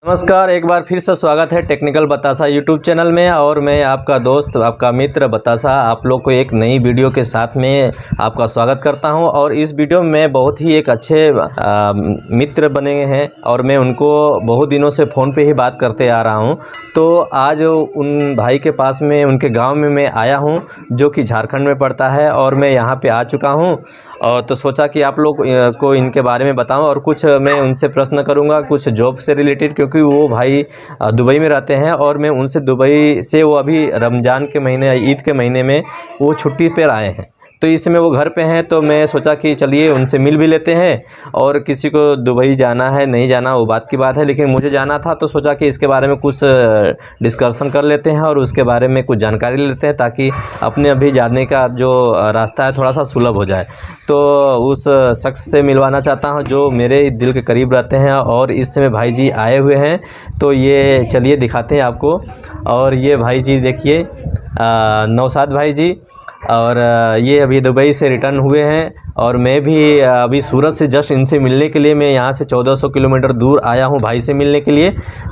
नमस्कार, एक बार फिर से स्वागत है टेक्निकल बतासा यूट्यूब चैनल में। और मैं आपका दोस्त, आपका मित्र बतासा, आप लोग को एक नई वीडियो के साथ में आपका स्वागत करता हूं। और इस वीडियो में बहुत ही एक अच्छे मित्र बने हैं और मैं उनको बहुत दिनों से फ़ोन पे ही बात करते आ रहा हूं। तो आज उन भाई के पास में, उनके गांव में मैं आया हूं, जो कि झारखंड में पड़ता है, और मैं यहां पे आ चुका हूं। और तो सोचा कि आप लोग को इनके बारे में बताऊं और कुछ मैं उनसे प्रश्न करूंगा, कुछ जॉब से रिलेटेड, क्योंकि वो भाई दुबई में रहते हैं और मैं उनसे दुबई से, वो अभी रमज़ान के महीने, ईद के महीने में वो छुट्टी पर आए हैं, तो इस समय वो घर पे हैं। तो मैं सोचा कि चलिए उनसे मिल भी लेते हैं। और किसी को दुबई जाना है नहीं जाना वो बात की बात है, लेकिन मुझे जाना था तो सोचा कि इसके बारे में कुछ डिस्कशन कर लेते हैं और उसके बारे में कुछ जानकारी लेते हैं, ताकि अपने अभी जाने का जो रास्ता है थोड़ा सा सुलभ हो जाए। तो उस शख्स से मिलवाना चाहता हूं जो मेरे दिल के करीब रहते हैं और इस समय भाई जी आए हुए हैं। तो ये चलिए दिखाते हैं आपको। और ये भाई जी देखिए, नौशाद भाई जी, और ये अभी दुबई से रिटर्न हुए हैं। और मैं भी अभी सूरत से जस्ट इनसे मिलने के लिए, मैं यहाँ से 1400 किलोमीटर दूर आया हूँ भाई से मिलने के लिए।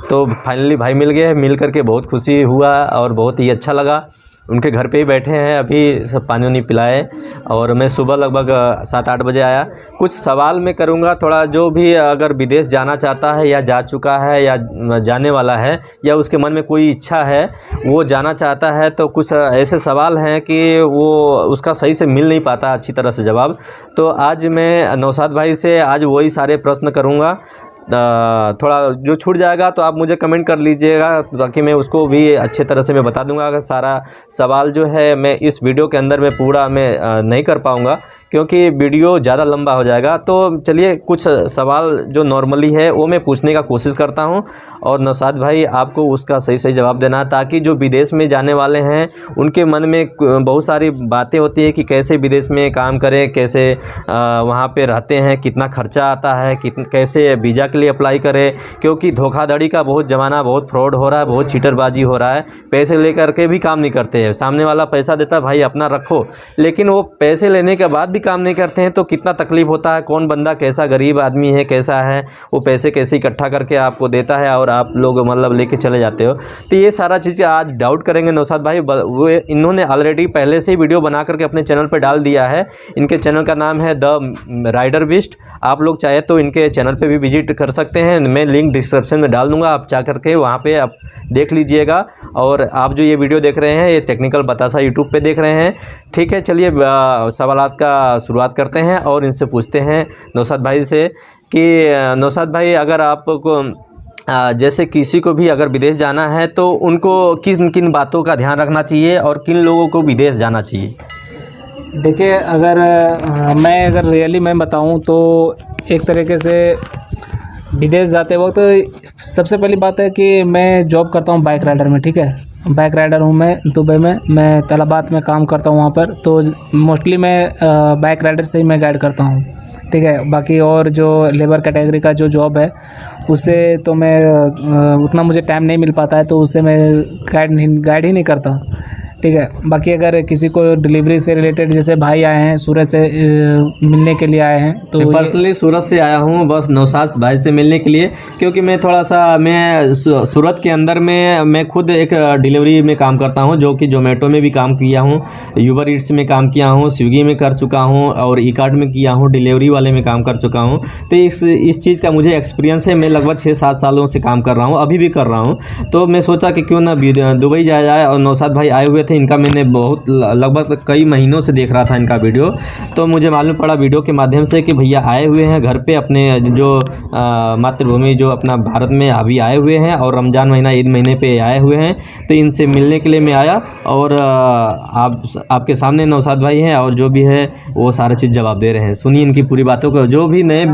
तो फाइनली भाई मिल गए। मिल करके बहुत खुशी हुआ और बहुत ही अच्छा लगा। उनके घर पे ही बैठे हैं, अभी सब पानी वानी पिलाए। और मैं सुबह लगभग 7-8 बजे आया। कुछ सवाल मैं करूँगा, थोड़ा जो भी अगर विदेश जाना चाहता है या जा चुका है या जाने वाला है, या उसके मन में कोई इच्छा है वो जाना चाहता है, तो कुछ ऐसे सवाल हैं कि वो उसका सही से मिल नहीं पाता अच्छी तरह से जवाब। तो आज मैं नौशाद भाई से आज वही सारे प्रश्न करूँगा। थोड़ा जो छूट जाएगा तो आप मुझे कमेंट कर लीजिएगा, ताकि मैं उसको भी अच्छे तरह से मैं बता दूंगा। अगर सारा सवाल जो है मैं इस वीडियो के अंदर में पूरा मैं नहीं कर पाऊंगा, क्योंकि वीडियो ज़्यादा लंबा हो जाएगा। तो चलिए कुछ सवाल जो नॉर्मली है वो मैं पूछने का कोशिश करता हूं, और नौशाद भाई आपको उसका सही सही जवाब देना, ताकि जो विदेश में जाने वाले हैं उनके मन में बहुत सारी बातें होती हैं कि कैसे विदेश में काम करें, कैसे वहाँ पे रहते हैं, कितना खर्चा आता है, कैसे वीज़ा के लिए अप्लाई करें। क्योंकि धोखाधड़ी का बहुत ज़माना, बहुत फ्रॉड हो रहा है, बहुत चीटरबाजी हो रहा है। पैसे लेकर के भी काम नहीं करते हैं। सामने वाला पैसा देता है, भाई अपना रखो, लेकिन वो पैसे लेने के बाद भी काम नहीं करते हैं। तो कितना तकलीफ होता है। कौन बंदा कैसा गरीब आदमी है, कैसा है, वो पैसे कैसे इकट्ठा करके आपको देता है और आप लोग मतलब लेके चले जाते हो। तो ये सारा चीज़ आज डाउट करेंगे नौशाद भाई। वो इन्होंने ऑलरेडी पहले से ही वीडियो बना करके अपने चैनल पर डाल दिया है। इनके चैनल का नाम है द राइडर बिस्ट। आप लोग चाहे तो इनके चैनल पर भी विजिट कर सकते हैं, मैं लिंक डिस्क्रिप्शन में डाल दूँगा, आप जा करके वहाँ पर आप देख लीजिएगा। और आप जो ये वीडियो देख रहे हैं, ये टेक्निकल बतासा यूट्यूब पे देख रहे हैं, ठीक है। चलिए सवालात का शुरुआत करते हैं और इनसे पूछते हैं नौशाद भाई से कि नौशाद भाई, अगर आपको जैसे किसी को भी अगर विदेश जाना है तो उनको किन किन बातों का ध्यान रखना चाहिए और किन लोगों को विदेश जाना चाहिए? देखिए, अगर अगर रियली मैं बताऊं तो एक तरीके से विदेश जाते वक्त सबसे पहली बात है कि मैं जॉब करता हूं बाइक राइडर में, ठीक है। बाइक राइडर हूं मैं दुबई में, मैं तलाबात में काम करता हूं वहां पर। तो मोस्टली मैं बाइक राइडर से ही मैं गाइड करता हूं, ठीक है। बाकी और जो लेबर कैटेगरी का जो जॉब है उससे तो मैं उतना मुझे टाइम नहीं मिल पाता है, तो उससे मैं गाइड ही नहीं करता, ठीक है। बाकी अगर किसी को डिलीवरी से रिलेटेड, जैसे भाई आए हैं सूरत से मिलने के लिए आए हैं, तो मैं पर्सनली सूरत से आया हूं बस नौशाद भाई से मिलने के लिए, क्योंकि मैं थोड़ा सा मैं सूरत के अंदर में मैं खुद एक डिलीवरी में काम करता हूं, जो कि जोमेटो में भी काम किया हूं, यूबर ईट्स में काम किया हूं, स्विगी में कर चुका हूं और ई कार्ट में किया हूं, डिलीवरी वाले में काम कर चुका हूं। तो इस चीज़ का मुझे एक्सपीरियंस है। मैं लगभग 6-7 सालों से काम कर रहा हूँ, अभी भी कर रहा हूँ। तो मैं सोचा कि क्यों ना दुबई जाया जाए। और नौशाद भाई आए हुए थे, इनका मैंने बहुत लगभग कई महीनों से देख रहा था इनका वीडियो। तो मुझे मालूम पड़ा वीडियो के माध्यम से कि भैया आए हुए हैं घर पे, अपने जो मातृभूमि जो अपना भारत में अभी आए हुए हैं और रमज़ान महीना, ईद महीने पे आए हुए हैं। तो इनसे मिलने के लिए मैं आया और आपके सामने नौशाद भाई हैं और जो भी है वो सारा चीज़ जवाब दे रहे हैं। सुनिए इनकी पूरी बातों को। जो भी नए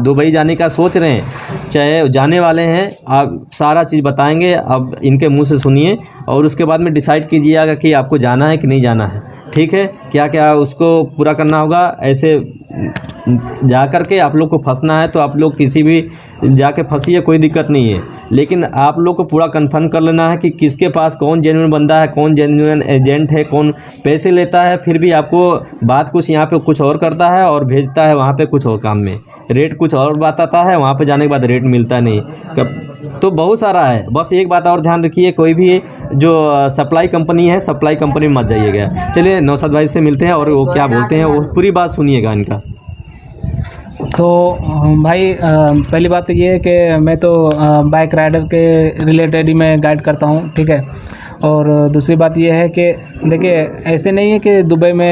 दुबई जाने का सोच रहे हैं, चाहे जाने वाले हैं, आप सारा चीज़ बताएंगे। अब इनके मुँह से सुनिए और उसके बाद में डिसाइड कीजिएगा कि आपको जाना है कि नहीं जाना है, ठीक है। क्या क्या उसको पूरा करना होगा, ऐसे जा कर के आप लोग को फंसना है तो आप लोग किसी भी जाके फंसिए, कोई दिक्कत नहीं है, लेकिन आप लोग को पूरा कंफर्म कर लेना है कि किसके पास कौन जेन्युइन बंदा है, कौन जेन्युइन एजेंट है, कौन पैसे लेता है, फिर भी आपको बात कुछ यहाँ पे कुछ और करता है और भेजता है वहाँ पे कुछ और काम में, रेट कुछ और बताता है, वहाँ पे जाने के बाद रेट मिलता नहीं। तो बहुत सारा है। बस एक बात और ध्यान रखिए, कोई भी जो सप्लाई कंपनी है, सप्लाई कंपनी में मत जाइएगा। चलिए नौशाद भाई से मिलते हैं और वो क्या बोलते हैं, वो पूरी बात सुनिएगा इनका। तो भाई पहली बात तो ये है कि मैं तो बाइक राइडर के रिलेटेड ही मैं गाइड करता हूँ, ठीक है। और दूसरी बात ये है कि देखिए ऐसे नहीं है कि दुबई में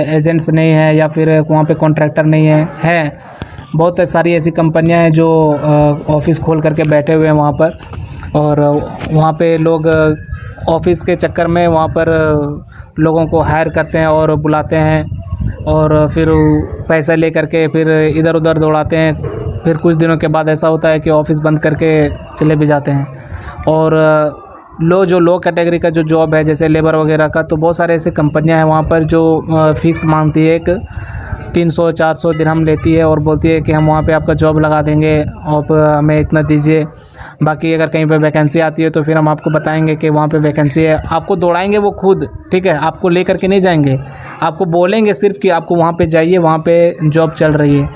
एजेंट्स नहीं है या फिर वहाँ पे कॉन्ट्रैक्टर नहीं है बहुत सारी ऐसी कंपनियां हैं जो ऑफिस खोल करके बैठे हुए हैं वहाँ पर, और वहाँ पे लोग ऑफिस के चक्कर में वहाँ पर लोगों को हायर करते हैं और बुलाते हैं और फिर पैसा ले करके फिर इधर उधर दौड़ाते हैं। फिर कुछ दिनों के बाद ऐसा होता है कि ऑफिस बंद करके चले भी जाते हैं। और जो लो कैटेगरी का जो जॉब है जैसे लेबर वगैरह का, तो बहुत सारे ऐसे कंपनियां हैं वहाँ पर जो फ़िक्स मांगती है, एक 300-400 दिरहम लेती है और बोलती है कि हम वहाँ पे आपका जॉब लगा देंगे, आप हमें इतना दीजिए। बाकी अगर कहीं पे वैकेंसी आती है तो फिर हम आपको बताएंगे कि वहाँ पे वैकेंसी है, आपको दौड़ाएंगे वो खुद, ठीक है, आपको ले करके नहीं जाएंगे, आपको बोलेंगे सिर्फ कि आपको वहाँ पे जाइए, वहाँ पे जॉब चल रही है।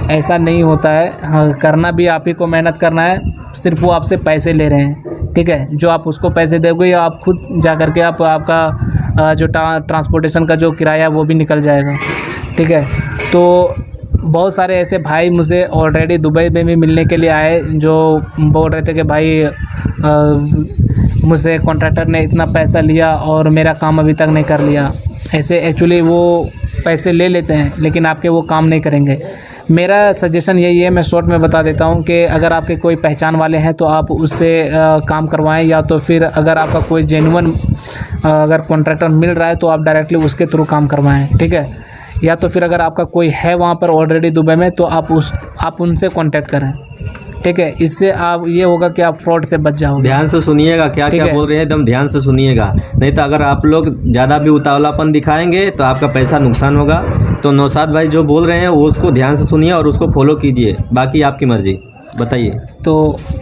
ऐसा नहीं होता है। हाँ, करना भी आप ही को मेहनत करना है, सिर्फ वो आपसे पैसे ले रहे हैं, ठीक है। जो आप उसको पैसे दोगे या आप खुद जा करके आपका जो ट्रांसपोर्टेशन का जो किराया वो भी निकल जाएगा, ठीक है। तो बहुत सारे ऐसे भाई मुझे ऑलरेडी दुबई में भी मिलने के लिए आए जो बोल रहे थे कि भाई मुझसे कॉन्ट्रैक्टर ने इतना पैसा लिया और मेरा काम अभी तक नहीं कर लिया। ऐसे एक्चुअली वो पैसे ले लेते हैं लेकिन आपके वो काम नहीं करेंगे। मेरा सजेशन यही है, मैं शॉर्ट में बता देता हूँ कि अगर आपके कोई पहचान वाले हैं तो आप उससे काम करवाएं, या तो फिर अगर आपका कोई जेन्युइन अगर कॉन्ट्रैक्टर मिल रहा है तो आप डायरेक्टली उसके थ्रू काम करवाएं, ठीक है। या तो फिर अगर आपका कोई है वहाँ पर ऑलरेडी दुबई में तो आप उनसे कांटेक्ट करें, ठीक है। इससे आप ये होगा कि आप फ्रॉड से बच जाओगे। ध्यान से सुनिएगा क्या क्या बोल रहे हैं, एकदम ध्यान से सुनिएगा, नहीं तो अगर आप लोग ज़्यादा भी उतावलापन दिखाएंगे तो आपका पैसा नुकसान होगा। तो नौशाद भाई जो बोल रहे हैं वो उसको ध्यान से सुनिए और उसको फॉलो कीजिए, बाकी आपकी मर्जी। बताइए। तो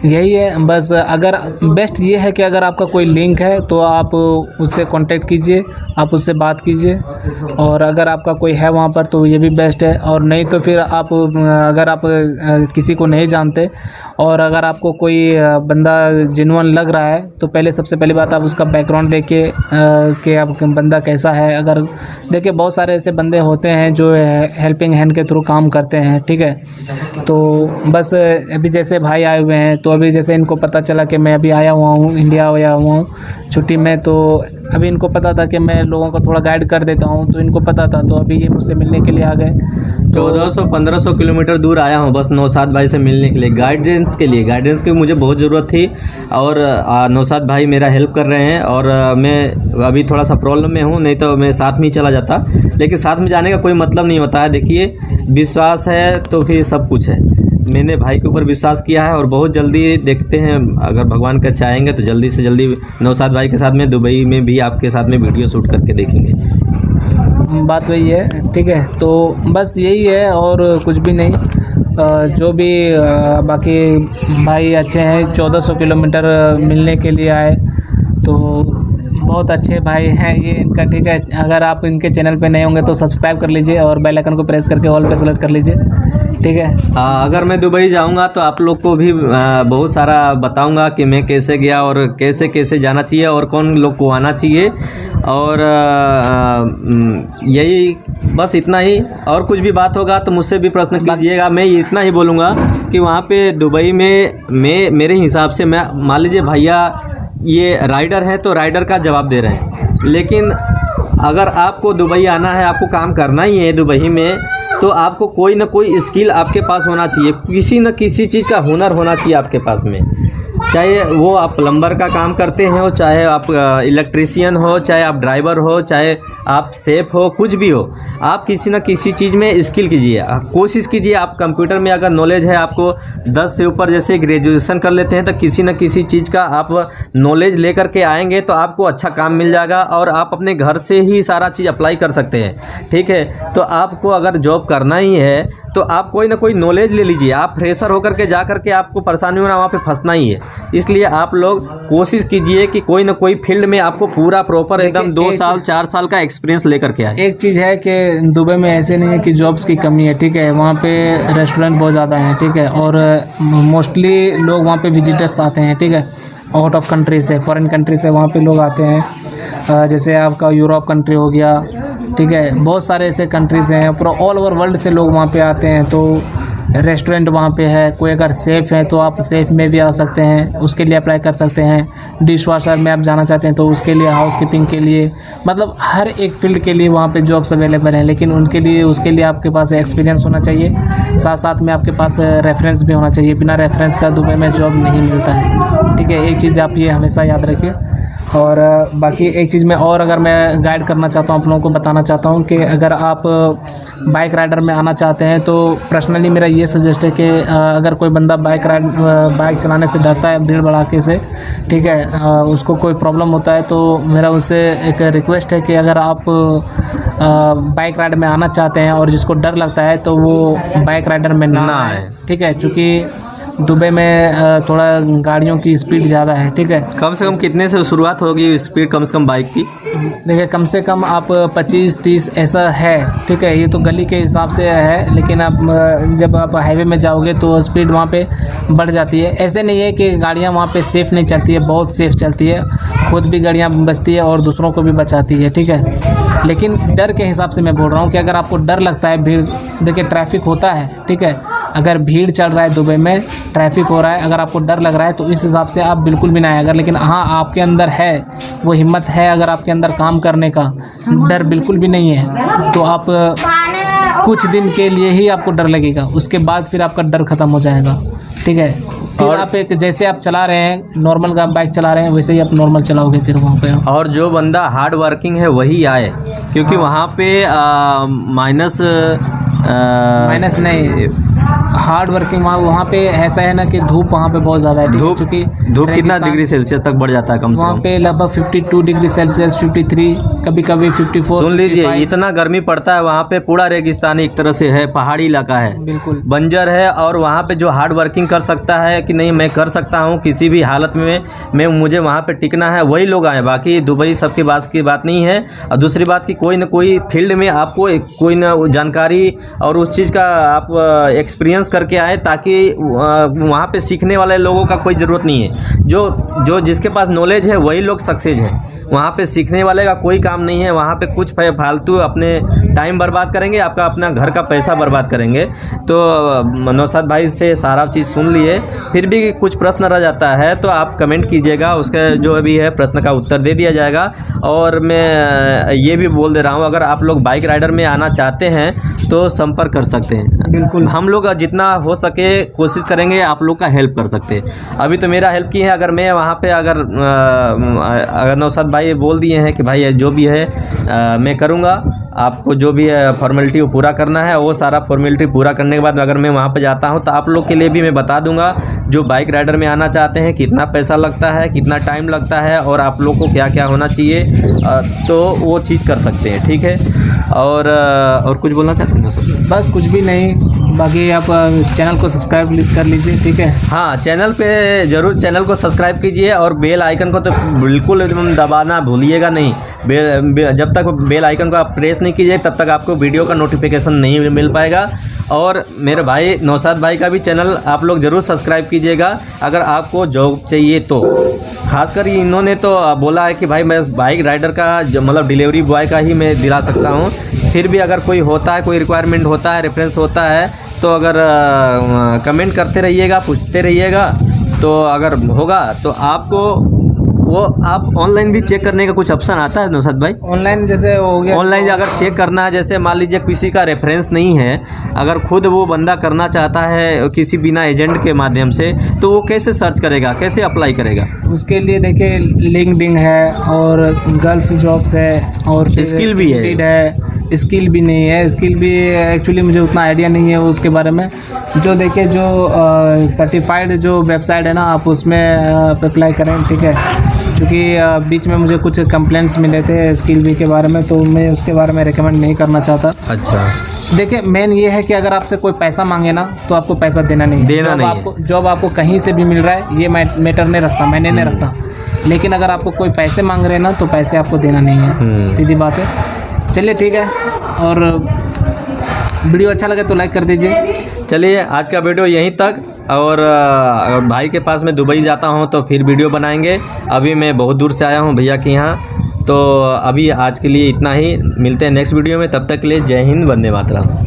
यही है बस। अगर बेस्ट ये है कि अगर आपका कोई लिंक है तो आप उससे कांटेक्ट कीजिए, आप उससे बात कीजिए, और अगर आपका कोई है वहाँ पर तो ये भी बेस्ट है। और नहीं तो फिर आप अगर आप किसी को नहीं जानते और अगर आपको कोई बंदा जेन्युइन लग रहा है तो पहले सबसे पहली बात आप उसका बैकग्राउंड देखिए कि आप बंदा कैसा है। अगर देखिए बहुत सारे ऐसे बंदे होते हैं जो हेल्पिंग हैंड के थ्रू काम करते हैं, ठीक है। तो बस अभी जैसे भाई आए हुए हैं तो अभी जैसे इनको पता चला कि मैं अभी आया हुआ हूँ, इंडिया आया हुआ हूँ छुट्टी में, तो अभी इनको पता था कि मैं लोगों को थोड़ा गाइड कर देता हूँ, तो इनको पता था, तो अभी ये मुझसे मिलने के लिए आ गए। 1400-1500 किलोमीटर दूर आया हूँ बस नौशाद भाई से मिलने के लिए, गाइडेंस के लिए। गाइडेंस की मुझे बहुत ज़रूरत थी और नौशाद भाई मेरा हेल्प कर रहे हैं। और मैं अभी थोड़ा सा प्रॉब्लम में हूँ, नहीं तो मैं साथ में ही चला जाता, लेकिन साथ में जाने का कोई मतलब नहीं होता है। देखिए विश्वास है तो फिर सब कुछ है। मैंने भाई के ऊपर विश्वास किया है और बहुत जल्दी देखते हैं, अगर भगवान का चाहेंगे तो जल्दी से जल्दी नौशाद भाई के साथ में दुबई में भी आपके साथ में वीडियो शूट करके देखेंगे। बात वही है, ठीक है। तो बस यही है और कुछ भी नहीं। जो भी बाकी भाई अच्छे हैं, 1400 किलोमीटर मिलने के लिए आए तो बहुत अच्छे भाई हैं ये इनका, ठीक है। अगर आप इनके चैनल पे नए होंगे तो सब्सक्राइब कर लीजिए और बेल आइकन को प्रेस करके ऑल पे सेलेक्ट कर लीजिए, ठीक है। अगर मैं दुबई जाऊंगा तो आप लोग को भी बहुत सारा बताऊंगा कि मैं कैसे गया और कैसे कैसे जाना चाहिए और कौन लोग को आना चाहिए। और यही बस इतना ही। और कुछ भी बात होगा तो मुझसे भी प्रश्न कीजिएगा। मैं इतना ही बोलूँगा कि वहाँ पे दुबई में मेरे हिसाब से, मैं मान लीजिए भैया ये राइडर है तो राइडर का जवाब दे रहे हैं, लेकिन अगर आपको दुबई आना है, आपको काम करना ही है दुबई में, तो आपको कोई ना कोई स्किल आपके पास होना चाहिए, किसी न किसी चीज़ का हुनर होना चाहिए आपके पास में। चाहे वो आप प्लम्बर का काम करते हो, चाहे आप इलेक्ट्रीशियन हो, चाहे आप ड्राइवर हो, चाहे आप सेफ हो, कुछ भी हो, आप किसी न किसी चीज़ में स्किल कीजिए, कोशिश कीजिए। आप कंप्यूटर में अगर नॉलेज है आपको 10 से ऊपर, जैसे ग्रेजुएशन कर लेते हैं, तो किसी न किसी चीज़ का आप नॉलेज लेकर के आएंगे तो आपको अच्छा काम मिल जाएगा और आप अपने घर से ही सारा चीज़ अप्लाई कर सकते हैं। ठीक है, तो आपको अगर जॉब करना ही है तो आप कोई ना कोई नॉलेज ले लीजिए। आप फ्रेशर होकर के जा कर के आपको परेशानी होना, वहाँ पे फंसना ही है। इसलिए आप लोग कोशिश कीजिए कि कोई ना कोई फील्ड में आपको पूरा प्रॉपर एकदम 2 साल 4 साल का एक्सपीरियंस लेकर के आए। एक चीज़ है कि दुबई में ऐसे नहीं है कि जॉब्स की कमी है, ठीक है। वहाँ पे रेस्टोरेंट बहुत ज़्यादा हैं, ठीक है, और मोस्टली लोग वहाँ पे विजिटर्स आते हैं, ठीक है, आउट ऑफ कंट्री से, फॉरेन कंट्री से वहाँ पे लोग आते हैं। जैसे आपका यूरोप कंट्री हो गया, ठीक है, बहुत सारे ऐसे कंट्रीज़ हैं, पूरा ऑल ओवर वर्ल्ड से लोग वहाँ पे आते हैं। तो रेस्टोरेंट वहाँ पे है, कोई अगर सेफ़ है तो आप सेफ़ में भी आ सकते हैं, उसके लिए अप्लाई कर सकते हैं। डिश वॉशर में आप जाना चाहते हैं तो उसके लिए, हाउस कीपिंग के लिए, मतलब हर एक फील्ड के लिए वहाँ पे जॉब्स अवेलेबल हैं। लेकिन उनके लिए, उसके लिए आपके पास एक्सपीरियंस होना चाहिए, साथ साथ में आपके पास रेफरेंस भी होना चाहिए। बिना रेफरेंस का दुबई में जॉब नहीं मिलता है, ठीक है। एक चीज़ आप ये हमेशा याद रखिए। और बाकी एक चीज़ में और अगर मैं गाइड करना चाहता हूँ, आप लोगों को बताना चाहता हूँ कि अगर आप बाइक राइडर में आना चाहते हैं तो पर्सनली मेरा ये सजेस्ट है कि अगर कोई बंदा बाइक चलाने से डरता है भीड़ भड़ाके से, ठीक है, उसको कोई प्रॉब्लम होता है, तो मेरा उससे एक रिक्वेस्ट है कि अगर आप बाइक राइड में आना चाहते हैं और जिसको डर लगता है तो वो बाइक राइडर में ना आए, ठीक है। चूँकि दुबई में थोड़ा गाड़ियों की स्पीड ज़्यादा है, ठीक है। कम से कम कितने से शुरुआत होगी स्पीड कम से कम बाइक की? देखिए, कम से कम आप 25-30 ऐसा है, ठीक है। ये तो गली के हिसाब से है, लेकिन आप जब आप हाईवे में जाओगे तो स्पीड वहाँ पे बढ़ जाती है। ऐसे नहीं है कि गाड़ियाँ वहाँ पे सेफ़ नहीं चलती है, बहुत सेफ़ चलती है, खुद भी गाड़ियाँ बचती है और दूसरों को भी बचाती है, ठीक है। लेकिन डर के हिसाब से मैं बोल रहा हूँ कि अगर आपको डर लगता है, भीड़, देखिए ट्रैफिक होता है, ठीक है, अगर भीड़ चल रहा है दुबई में, ट्रैफिक हो रहा है, अगर आपको डर लग रहा है तो इस हिसाब से आप बिल्कुल भी ना आए। अगर लेकिन हाँ आपके अंदर है वो हिम्मत है, अगर आपके अंदर काम करने का, डर बिल्कुल भी नहीं है, तो आप कुछ दिन के लिए ही आपको डर लगेगा, उसके बाद फिर आपका डर ख़त्म हो जाएगा, ठीक है। फिर आप एक, जैसे आप चला रहे हैं नॉर्मल का बाइक चला रहे हैं, वैसे ही आप नॉर्मल चलाओगे फिर वहाँ पे। और जो बंदा हार्ड वर्किंग है वही आए, क्योंकि वहाँ पे माइनस नहीं, हार्ड वर्किंग वहाँ पे ऐसा है ना कि धूप वहाँ पे बहुत ज़्यादा है, क्योंकि धूप कितना डिग्री सेल्सियस तक बढ़ जाता है? कम से कम वहाँ पे लगभग 52 डिग्री सेल्सियस, 53, कभी कभी 54। सुन लीजिए, इतना गर्मी पड़ता है वहाँ पे, पूरा रेगिस्तानी एक तरह से है, पहाड़ी इलाका है, बिल्कुल बंजर है। और वहाँ पे जो हार्ड वर्किंग कर सकता है कि नहीं मैं कर सकता हूँ किसी भी हालत में मुझे वहाँ पे टिकना है, वही लोग आए। बाकी दुबई सबके पास की बात नहीं है। और दूसरी बात कि कोई ना कोई फील्ड में आपको कोई ना जानकारी और उस चीज़ का आप एक्सपीरियंस करके आए, ताकि वहाँ पे सीखने वाले लोगों का कोई ज़रूरत नहीं है। जो जिसके पास नॉलेज है वही लोग सक्सेस हैं। वहाँ पे सीखने वाले का कोई काम नहीं है। वहाँ पे कुछ फालतू अपने टाइम बर्बाद करेंगे, आपका अपना घर का पैसा बर्बाद करेंगे। तो नौशाद भाई से सारा चीज़ सुन लिए, फिर भी कुछ प्रश्न रह जाता है तो आप कमेंट कीजिएगा, उसका जो भी है प्रश्न का उत्तर दे दिया जाएगा। और मैं ये भी बोल दे रहा हूँ, अगर आप लोग बाइक राइडर में आना चाहते हैं तो संपर्क कर सकते हैं। बिल्कुल, हम लोग जितना हो सके कोशिश करेंगे आप लोग का हेल्प कर सकते हैं। अभी तो मेरा हेल्प की है, अगर मैं वहाँ पे अगर नौशाद भाई बोल दिए हैं कि भाई जो भी है मैं करूँगा, आपको जो भी है फॉर्मेलिटी वो पूरा करना है, वो सारा फॉर्मेलिटी पूरा करने के बाद अगर मैं वहाँ पे जाता हूँ तो आप लोग के लिए भी मैं बता दूंगा, जो बाइक राइडर में आना चाहते हैं कितना पैसा लगता है, कितना टाइम लगता है और आप लोग को क्या क्या होना चाहिए, तो वो चीज़ कर सकते हैं, ठीक है। और कुछ बोलना चाहते हैं सर? बस कुछ भी नहीं, बाकी आप चैनल को सब्सक्राइब कर लीजिए, ठीक है। हाँ, चैनल पे ज़रूर चैनल को सब्सक्राइब कीजिए और बेल आइकन को तो बिल्कुल एकदम दबाना भूलिएगा नहीं। जब तक बेल आइकन को आप प्रेस नहीं कीजिए तब तक आपको वीडियो का नोटिफिकेशन नहीं मिल पाएगा। और मेरे भाई नौशाद भाई का भी चैनल आप लोग ज़रूर सब्सक्राइब कीजिएगा अगर आपको जॉब चाहिए तो। खासकर इन्होंने तो बोला है कि भाई मैं बाइक राइडर का मतलब डिलीवरी बॉय का ही मैं दिला सकता हूँ। फिर भी अगर कोई होता है, कोई रिक्वायरमेंट होता है, रेफरेंस होता है, तो अगर कमेंट करते रहिएगा, पूछते रहिएगा, तो अगर होगा तो आपको वो आप ऑनलाइन भी चेक करने का कुछ ऑप्शन आता है नौशाद भाई? ऑनलाइन जैसे हो गया, ऑनलाइन अगर चेक करना है, जैसे मान लीजिए किसी का रेफरेंस नहीं है, अगर खुद वो बंदा करना चाहता है किसी बिना एजेंट के माध्यम से, तो वो कैसे सर्च करेगा, कैसे अप्लाई करेगा? उसके लिए देखिए लिंक्डइन है और गल्फ जॉब्स है और स्किल भी है। स्किल भी नहीं है, स्किल भी एक्चुअली मुझे उतना आइडिया नहीं है उसके बारे में। जो देखिए जो सर्टिफाइड जो वेबसाइट है ना, आप उसमें अप्लाई करें, ठीक है। क्योंकि बीच में मुझे कुछ कंप्लेंट्स मिले थे स्किल भी के बारे में, तो मैं उसके बारे में रिकमेंड नहीं करना चाहता। अच्छा, देखिए मेन ये है कि अगर आपसे कोई पैसा मांगे ना, तो आपको पैसा देना नहीं है। जॉब आपको कहीं से भी मिल रहा है, ये मैटर नहीं रखता, मैंने नहीं रखता। लेकिन अगर आपको कोई पैसे मांग रहे हैं ना, तो पैसे आपको देना नहीं है, सीधी बात है। चलिए ठीक है, और वीडियो अच्छा लगे तो लाइक कर दीजिए। चलिए आज का वीडियो यहीं तक, और भाई के पास मैं दुबई जाता हूं तो फिर वीडियो बनाएंगे। अभी मैं बहुत दूर से आया हूं भैया के यहाँ, तो अभी आज के लिए इतना ही। मिलते हैं नेक्स्ट वीडियो में, तब तक के लिए जय हिंद, वंदे मातरम।